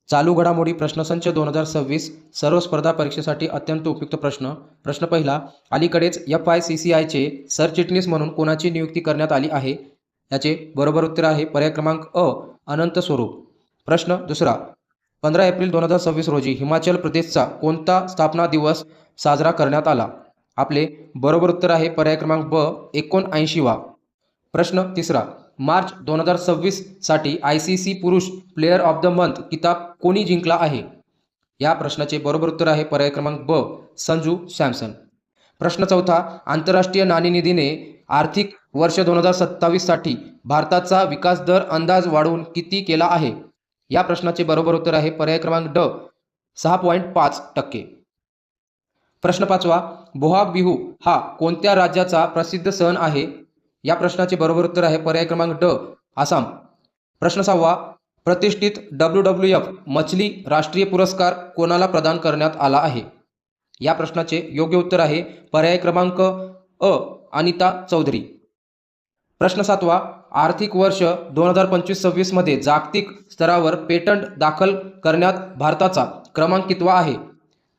चालू घडामोडी प्रश्नसंच 2026 सर्व स्पर्धा परीक्षेसाठी अत्यंत उपयुक्त प्रश्न. प्रश्न पहिला, अलीकडेच FICCIचे सरचिटणीस म्हणून कोणाची नियुक्ती करण्यात आली आहे? याचे बरोबर उत्तर आहे पर्याय क्रमांक अ, अनंत स्वरूप. प्रश्न दुसरा, 15 एप्रिल 2026 रोजी हिमाचल प्रदेशचा कोणता स्थापना दिवस साजरा करण्यात आला? आपले बरोबर उत्तर आहे पर्याय क्रमांक ब, 79वा. प्रश्न तिसरा, मार्च 2026 साठी ICC पुरुष प्लेयर ऑफ द मंथ किताब कोणी जिंकला आहे? या प्रश्नाचे बरोबर उत्तर आहे पर्याय क्रमांक ब, संजू सॅमसन. प्रश्न चौथा, आंतरराष्ट्रीय नाणेनिधीने आर्थिक वर्ष 2027 साठी भारताचा विकास दर अंदाज वाढवून किती केला आहे? या प्रश्नाचे बरोबर उत्तर आहे पर्याय क्रमांक ड, 6.5%. प्रश्न पाचवा, बोहाग बिहू हा कोणत्या राज्याचा प्रसिद्ध सण आहे? या प्रश्नाचे बरोबर उत्तर आहे पर्याय क्रमांक ड, आसाम. प्रश्न सहावा, प्रतिष्ठित WWF मछली राष्ट्रीय पुरस्कार कोणाला प्रदान करण्यात आला आहे? या प्रश्नाचे योग्य उत्तर आहे पर्याय क्रमांक अ, अनिता चौधरी. प्रश्न सातवा, आर्थिक वर्ष 2025-26 मध्ये जागतिक स्तरावर पेटंट दाखल करण्यात भारताचा क्रमांक कितवा आहे?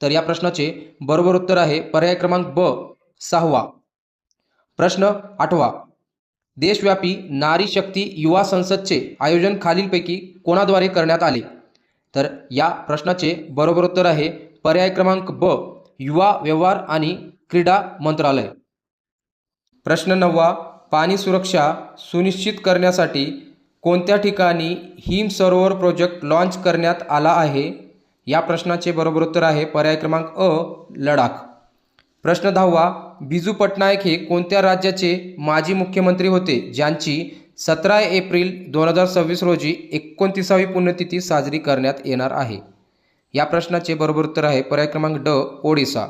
तर या प्रश्नाचे बरोबर उत्तर आहे पर्याय क्रमांक ब, 6वा. प्रश्न आठवा, देशव्यापी नारी शक्ती युवा संसदचे आयोजन खालीलपैकी कोणाद्वारे करण्यात आले? तर या प्रश्नाचे बरोबर उत्तर आहे पर्याय क्रमांक ब, युवा व्यवहार आणि क्रीडा मंत्रालय. प्रश्न नववा, पाणी सुरक्षा सुनिश्चित करण्यासाठी कोणत्या ठिकाणी हिम सरोवर प्रोजेक्ट लॉन्च करण्यात आला आहे? या प्रश्नाचे बरोबर उत्तर आहे पर्याय क्रमांक अ, लडाख. प्रश्न 10वा, बिजू पटनायक हे कोणत्या राज्याचे माजी मुख्यमंत्री होते ज्यांची 17 एप्रिल 2026 रोजी 29वी पुण्यतिथी साजरी करण्यात येणार आहे? या प्रश्नाचे बरोबर उत्तर आहे पर्याय क्रमांक ड, ओडिसा.